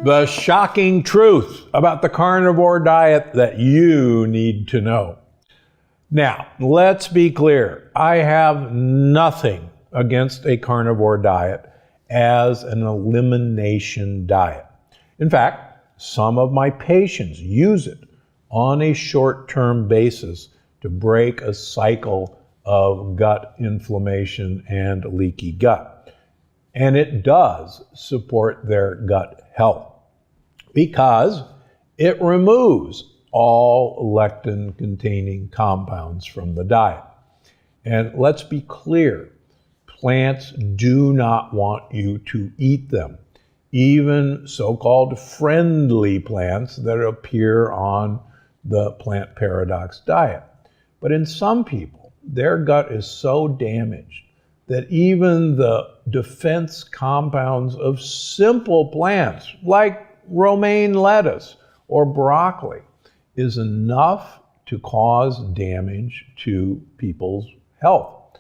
The shocking truth about the carnivore diet that you need to know. Now, let's be clear. I have nothing against a carnivore diet as an elimination diet. In fact, some of my patients use it on a short-term basis to break a cycle of gut inflammation and leaky gut. And it does support their gut health because it removes all lectin-containing compounds from the diet. And let's be clear, plants do not want you to eat them, even so-called friendly plants that appear on the plant paradox diet. But in some people, their gut is so damaged that even the defense compounds of simple plants like romaine lettuce or broccoli is enough to cause damage to people's health.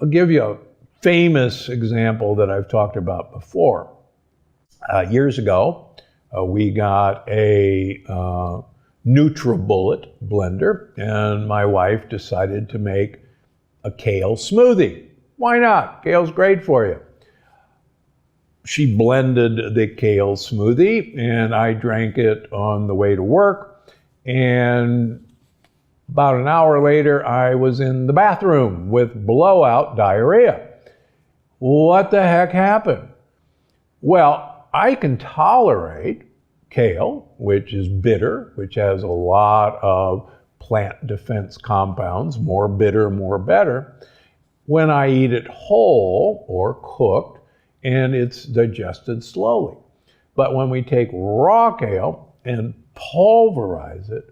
I'll give you a famous example that I've talked about before. Years ago, we got a NutriBullet blender, and my wife decided to make a kale smoothie. Why not? Kale's great for you. She blended the kale smoothie, and I drank it on the way to work. And about an hour later, I was in the bathroom with blowout diarrhea. What the heck happened? Well, I can tolerate kale, which is bitter, which has a lot of plant defense compounds, more bitter, more better, when I eat it whole or cooked and it's digested slowly. But when we take raw kale and pulverize it,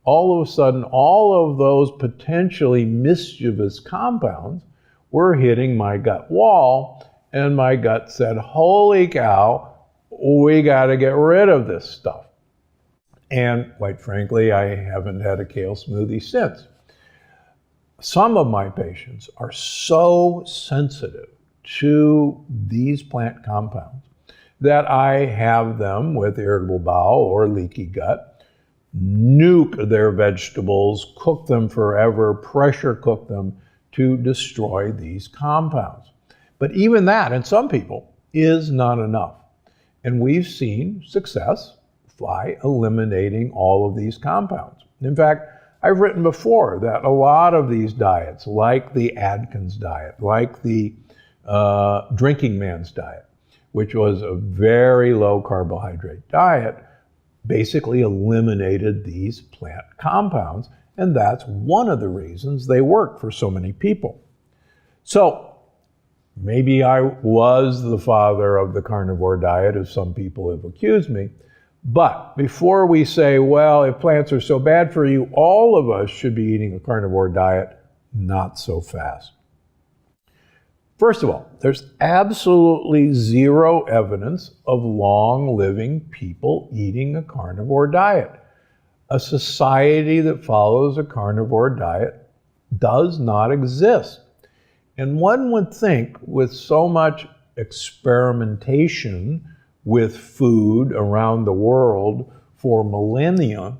all of a sudden, all of those potentially mischievous compounds were hitting my gut wall, and my gut said, holy cow, we got to get rid of this stuff. And quite frankly, I haven't had a kale smoothie since. Some of my patients are so sensitive to these plant compounds that I have them with irritable bowel or leaky gut nuke their vegetables, cook them forever, pressure cook them to destroy these compounds. But even that, in some people, is not enough. And we've seen success by eliminating all of these compounds. In fact, I've written before that a lot of these diets, like the Atkins diet, like the drinking man's diet, which was a very low carbohydrate diet, basically eliminated these plant compounds. And that's one of the reasons they work for so many people. So maybe I was the father of the carnivore diet, as some people have accused me. But before we say, well, if plants are so bad for you, all of us should be eating a carnivore diet, not so fast. First of all, there's absolutely zero evidence of long-living people eating a carnivore diet. A society that follows a carnivore diet does not exist. And one would think, with so much experimentation with food around the world for millennia,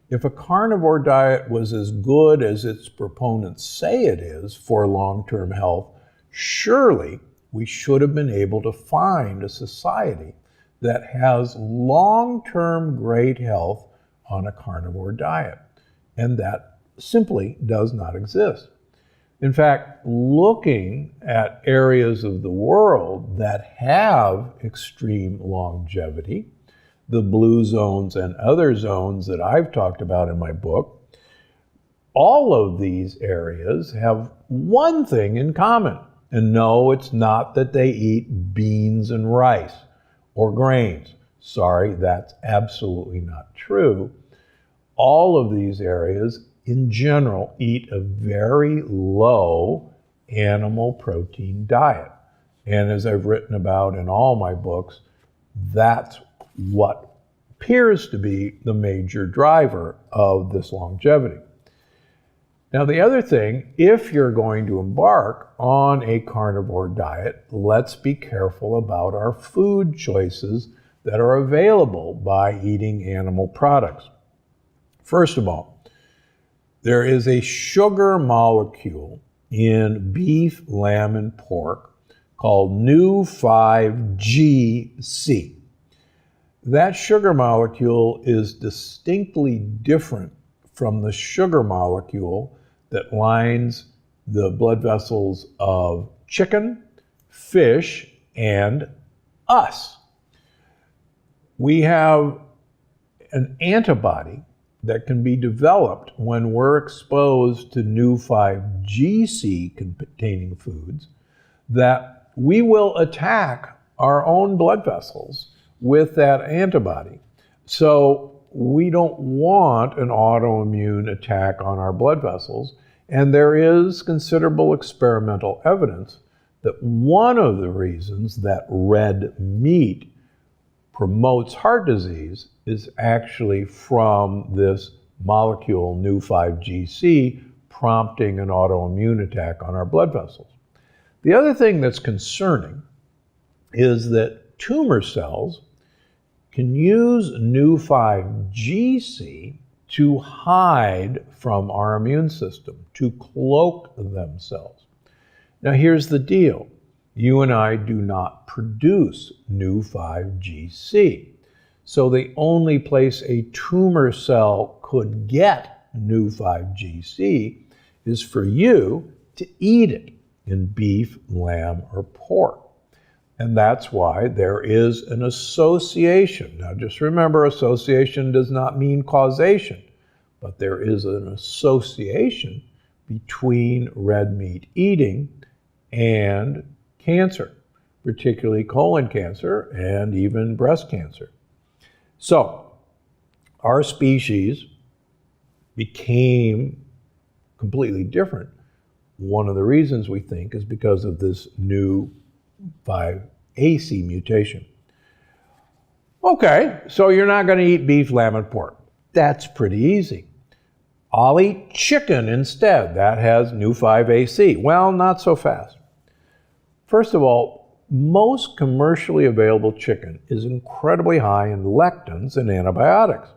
if a carnivore diet was as good as its proponents say it is for long-term health, surely we should have been able to find a society that has long-term great health on a carnivore diet. And that simply does not exist. In fact, looking at areas of the world that have extreme longevity, the blue zones and other zones that I've talked about in my book, all of these areas have one thing in common. And no, it's not that they eat beans and rice or grains. Sorry, that's absolutely not true. All of these areas in general eat a very low animal protein diet. And as I've written about in all my books, that's what appears to be the major driver of this longevity. Now, the other thing, if you're going to embark on a carnivore diet, let's be careful about our food choices that are available by eating animal products. First of all, there is a sugar molecule in beef, lamb, and pork called Nu-5GC. That sugar molecule is distinctly different from the sugar molecule that lines the blood vessels of chicken, fish, and us. We have an antibody that can be developed when we're exposed to Nu-5GC containing foods that we will attack our own blood vessels with that antibody. So we don't want an autoimmune attack on our blood vessels, and there is considerable experimental evidence that one of the reasons that red meat promotes heart disease is actually from this molecule Nu-5GC prompting an autoimmune attack on our blood vessels. The other thing that's concerning is that tumor cells can use Nu-5GC to hide from our immune system, to cloak themselves. Now here's the deal. You and I do not produce Nu-5GC. So the only place a tumor cell could get Nu-5GC is for you to eat it in beef, lamb, or pork. And that's why there is an association. Now just remember, association does not mean causation, but there is an association between red meat eating and cancer, particularly colon cancer and even breast cancer. So our species became completely different. One of the reasons we think is because of this Nu-5AC mutation. Okay, so you're not going to eat beef, lamb, and pork. That's pretty easy. I'll eat chicken instead. That has Nu-5AC. Well, not so fast. First of all, most commercially available chicken is incredibly high in lectins and antibiotics.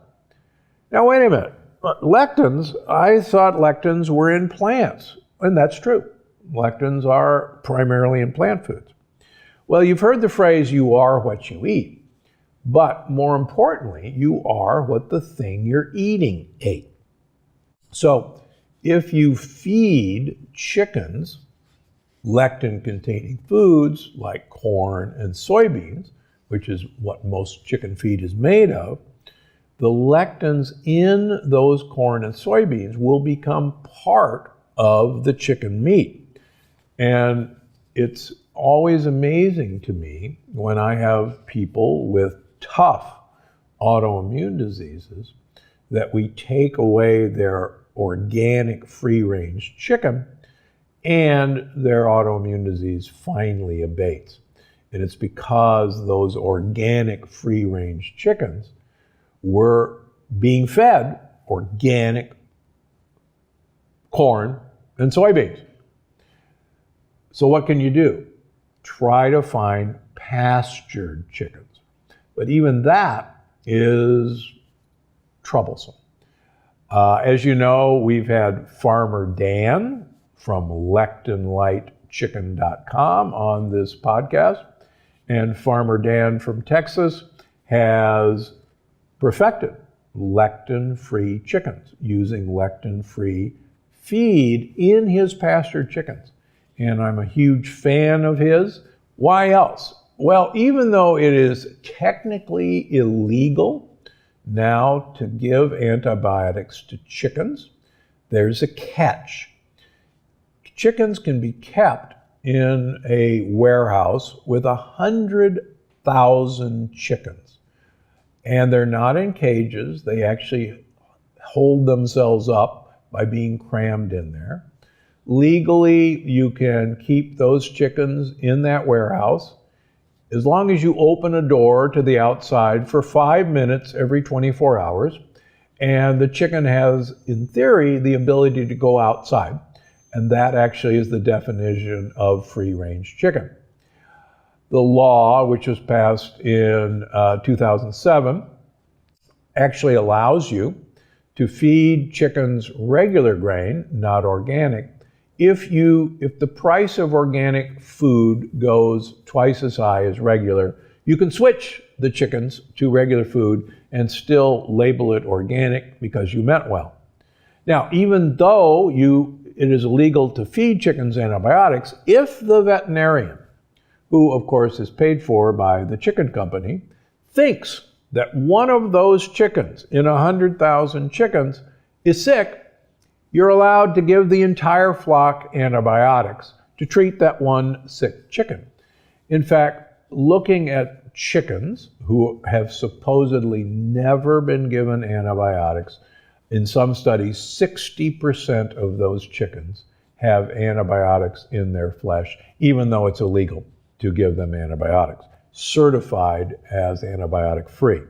Now, wait a minute. Lectins, I thought lectins were in plants, and that's true. Lectins are primarily in plant foods. Well, you've heard the phrase, you are what you eat, but more importantly, you are what the thing you're eating ate. So if you feed chickens lectin-containing foods like corn and soybeans, which is what most chicken feed is made of, the lectins in those corn and soybeans will become part of the chicken meat. And it's always amazing to me when I have people with tough autoimmune diseases that we take away their organic free-range chicken and their autoimmune disease finally abates. And it's because those organic free-range chickens were being fed organic corn and soybeans. So what can you do? Try to find pastured chickens. But even that is troublesome. As you know, we've had Farmer Dan from lectinlightchicken.com on this podcast. And Farmer Dan from Texas has perfected lectin-free chickens using lectin-free feed in his pastured chickens. And I'm a huge fan of his. Why else? Well, even though it is technically illegal now to give antibiotics to chickens, there's a catch. Chickens can be kept in a warehouse with 100,000 chickens. And they're not in cages. They actually hold themselves up by being crammed in there. Legally, you can keep those chickens in that warehouse as long as you open a door to the outside for 5 minutes every 24 hours. And the chicken has, in theory, the ability to go outside. And that actually is the definition of free-range chicken. The law, which was passed in 2007, actually allows you to feed chickens regular grain, not organic, if the price of organic food goes twice as high as regular. You can switch the chickens to regular food and still label it organic because you meant well. Now, even though it is illegal to feed chickens antibiotics, if the veterinarian, who of course is paid for by the chicken company, thinks that one of those chickens in 100,000 chickens is sick, you're allowed to give the entire flock antibiotics to treat that one sick chicken. In fact, looking at chickens who have supposedly never been given antibiotics, in some studies, 60% of those chickens have antibiotics in their flesh, even though it's illegal to give them antibiotics, certified as antibiotic-free.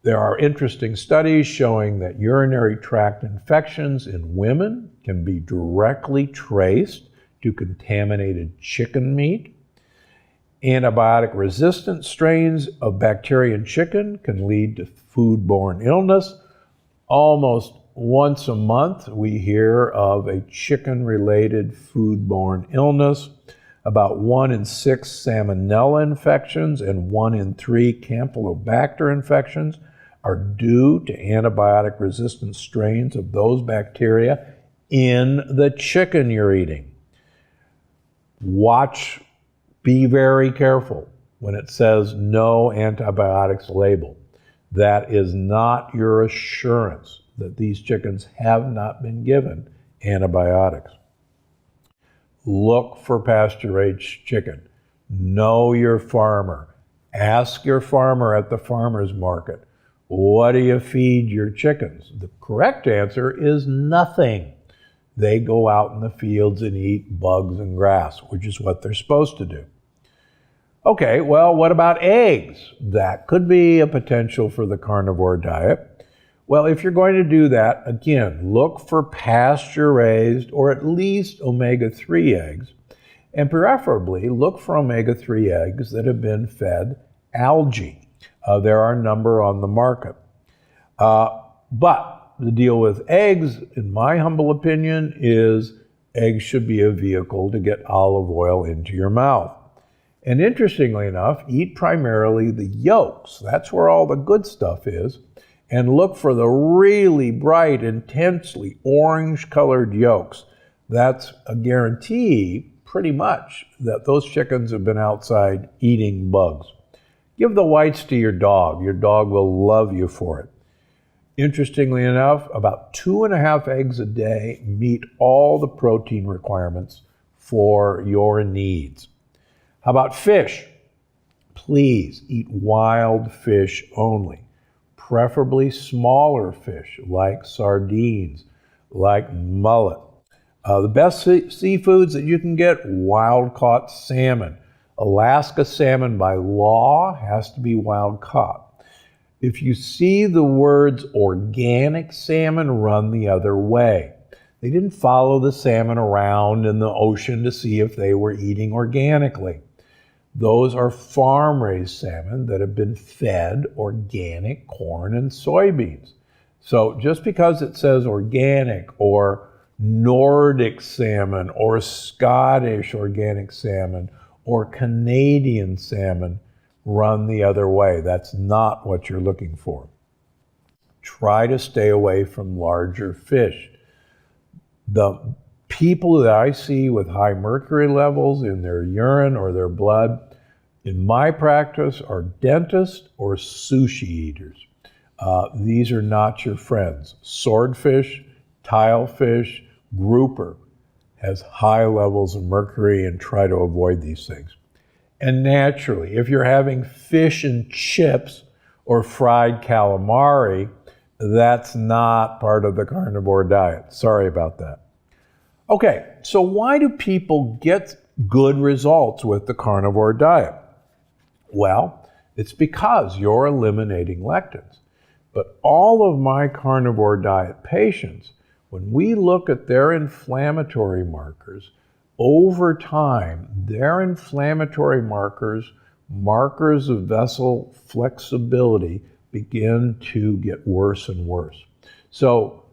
There are interesting studies showing that urinary tract infections in women can be directly traced to contaminated chicken meat. Antibiotic-resistant strains of bacteria in chicken can lead to foodborne illness. Almost once a month, we hear of a chicken-related foodborne illness. About 1 in 6 salmonella infections and 1 in 3 campylobacter infections are due to antibiotic-resistant strains of those bacteria in the chicken you're eating. Be very careful when it says no antibiotics label. That is not your assurance that these chickens have not been given antibiotics. Look for pasture-raised chicken. Know your farmer. Ask your farmer at the farmer's market, what do you feed your chickens? The correct answer is nothing. They go out in the fields and eat bugs and grass, which is what they're supposed to do. Okay, well, what about eggs? That could be a potential for the carnivore diet. Well, if you're going to do that, again, look for pasture-raised or at least omega-3 eggs, and preferably look for omega-3 eggs that have been fed algae. There are a number on the market. But the deal with eggs, in my humble opinion, is eggs should be a vehicle to get olive oil into your mouth. And interestingly enough, eat primarily the yolks. That's where all the good stuff is. And look for the really bright, intensely orange-colored yolks. That's a guarantee, pretty much, that those chickens have been outside eating bugs. Give the whites to your dog. Your dog will love you for it. Interestingly enough, about 2.5 eggs a day meet all the protein requirements for your needs. How about fish? Please eat wild fish only, preferably smaller fish like sardines, like mullet. The best seafoods that you can get, wild-caught salmon. Alaska salmon by law has to be wild caught. If you see the words organic salmon, run the other way. They didn't follow the salmon around in the ocean to see if they were eating organically. Those are farm-raised salmon that have been fed organic corn and soybeans. So just because it says organic or Nordic salmon or Scottish organic salmon or Canadian salmon, run the other way. That's not what you're looking for. Try to stay away from larger fish. The people that I see with high mercury levels in their urine or their blood, in my practice, are dentists or sushi eaters. These are not your friends. Swordfish, tilefish, grouper has high levels of mercury, and try to avoid these things. And naturally, if you're having fish and chips or fried calamari, that's not part of the carnivore diet. Sorry about that. Okay, so why do people get good results with the carnivore diet? Well, it's because you're eliminating lectins. But all of my carnivore diet patients, when we look at their inflammatory markers, over time, their inflammatory markers, markers of vessel flexibility, begin to get worse and worse. So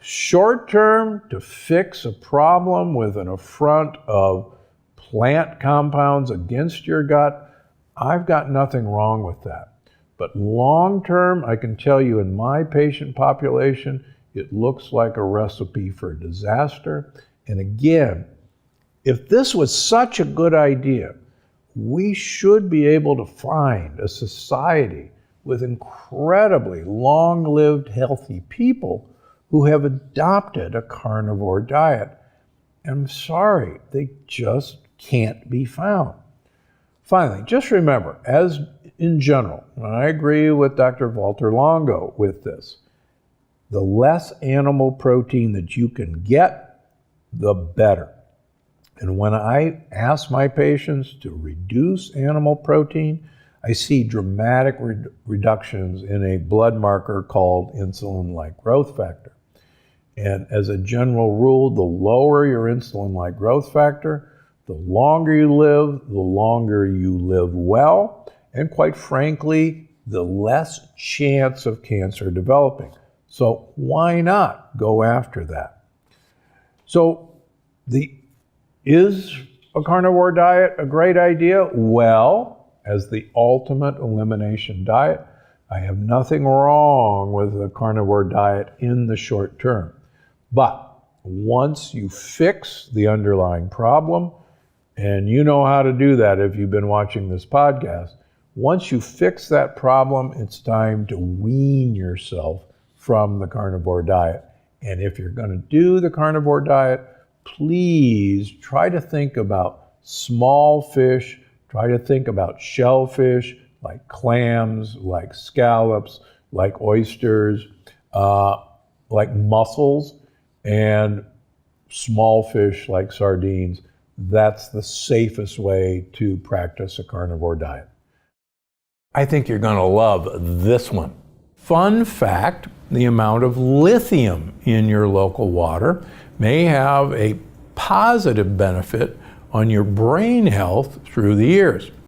short term, to fix a problem with an affront of plant compounds against your gut, I've got nothing wrong with that. But long term, I can tell you in my patient population, it looks like a recipe for disaster. And again, if this was such a good idea, we should be able to find a society with incredibly long-lived, healthy people who have adopted a carnivore diet. I'm sorry, they just can't be found. Finally, just remember, as in general, and I agree with Dr. Walter Longo with this, the less animal protein that you can get, the better. And when I ask my patients to reduce animal protein, I see dramatic reductions in a blood marker called insulin-like growth factor. And as a general rule, the lower your insulin-like growth factor, the longer you live well, and quite frankly, the less chance of cancer developing. So why not go after that? So is a carnivore diet a great idea? Well, as the ultimate elimination diet, I have nothing wrong with a carnivore diet in the short term. But once you fix the underlying problem, and you know how to do that if you've been watching this podcast, once you fix that problem, it's time to wean yourself from the carnivore diet. And if you're going to do the carnivore diet, please try to think about small fish, try to think about shellfish, like clams, like scallops, like oysters, like mussels, and small fish like sardines. That's the safest way to practice a carnivore diet. I think you're going to love this one. Fun fact, the amount of lithium in your local water may have a positive benefit on your brain health through the years.